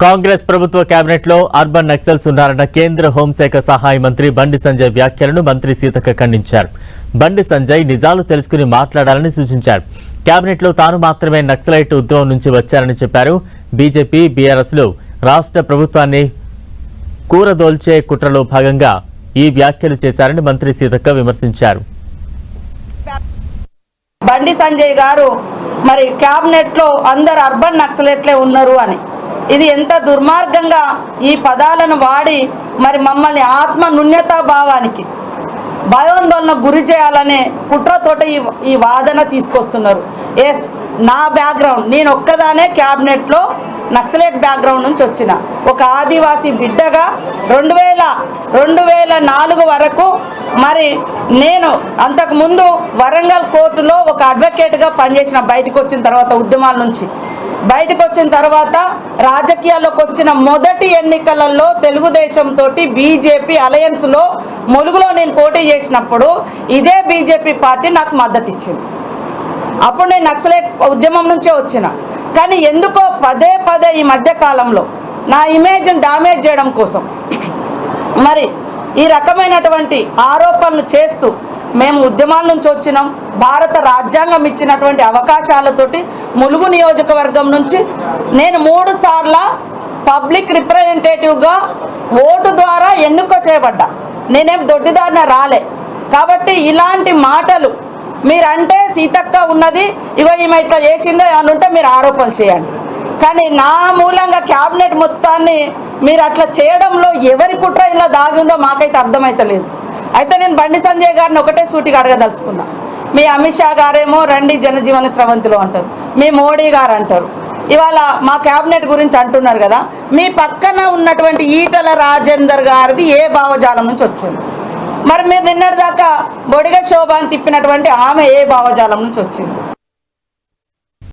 కాంగ్రెస్ ప్రభుత్వ కేబినెట్ లో అర్బన్ నక్సల్స్ ఉన్నారన్న కేంద్ర హోంశాఖ సహాయ మంత్రి బండి సంజయ్ వ్యాఖ్యలను మంత్రి సీతక్క ఖండించారు. బండి సంజయ్ నిజాలు తెలుసుకుని మాట్లాడాలని సూచించారు. కేబినెట్ లో తాను మాత్రమే నక్సలైట్ ఉద్యమం నుంచి వచ్చారని చెప్పారు. బీజేపీ బీఆర్ఎస్ లో రాష్ట్ర ప్రభుత్వాన్ని కూరదోల్చే కుట్రలో భాగంగా ఈ వ్యాఖ్యలు చేశారని మంత్రి సీతక్క విమర్శించారు. బండి సంజయ్ గారు మరి కేబినెట్ లో అందరు అర్బన్ నక్సలైట్లే ఉన్నారు అని, ఇది ఎంత దుర్మార్గంగా ఈ పదాలను వాడి మరి మమ్మల్ని ఆత్మ న్యూన్యతా భావానికి భయాందోళన గురి చేయాలనే కుట్రతోట ఈ వాదన తీసుకొస్తున్నారు. ఎస్, నా బ్యాక్గ్రౌండ్, నేను ఒక్కదానే క్యాబినెట్లో నక్సలైట్ బ్యాక్గ్రౌండ్ నుంచి వచ్చిన ఒక ఆదివాసీ బిడ్డగా 2004 వరకు మరి నేను అంతకుముందు వరంగల్ కోర్టులో ఒక అడ్వకేట్గా పనిచేసిన. బయటకు వచ్చిన తర్వాత ఉద్యమాల నుంచి బయటకు వచ్చిన తర్వాత రాజకీయాల్లోకి వచ్చిన మొదటి ఎన్నికలలో తెలుగుదేశంతో బీజేపీ అలయన్స్లో ములుగులో నేను పోటీ చేసినప్పుడు ఇదే బీజేపీ పార్టీ నాకు మద్దతు ఇచ్చింది. అప్పుడు నేను నక్సలైట్ ఉద్యమం నుంచే వచ్చిన. కానీ ఎందుకో పదే ఈ మధ్య కాలంలో నా ఇమేజ్ని డామేజ్ చేయడం కోసం మరి ఈ రకమైనటువంటి ఆరోపణలు చేస్తూ మేము ఉద్యమాల నుంచి వచ్చినాం, భారత రాజ్యాంగం ఇచ్చినటువంటి అవకాశాలతోటి ములుగు నియోజకవర్గం నుంచి నేను 3 సార్ల పబ్లిక్ రిప్రజెంటేటివ్గా ఓటు ద్వారా ఎన్నిక చేయబడ్డా. నేనేం దొడ్డిదారిన రాలే. కాబట్టి ఇలాంటి మాటలు మీరంటే సీతక్క ఉన్నది, ఇగో ఈమె ఇట్లా చేసిందో ఏమన్నా ఉంటే మీరు ఆరోపణలు చేయండి. కానీ నా మూలంగా క్యాబినెట్ మొత్తాన్ని మీరు అట్లా చేయడంలో ఎవరి కుట్ర ఇలా దాగి ఉందో మాకైతే అర్థమైతలేదు. అయితే నేను బండి సంజయ్ గారిని ఒకటే సూటిగా అడగదలుచుకున్నా. మీ అమిత్ షా గారేమో రండి జనజీవన స్రవంతిలో అంటారు, మీ మోడీ గారు అంటారు, ఇవాళ మా క్యాబినెట్ గురించి అంటున్నారు కదా. మీ పక్కన ఉన్నటువంటి ఈటల రాజేందర్ గారిది ఏ భావజాలం నుంచి వచ్చింది? మరి మీరు నిన్నటిదాకా బొడిగ శోభాన్ని తిప్పినటువంటి ఆమె ఏ భావజాలం నుంచి వచ్చింది?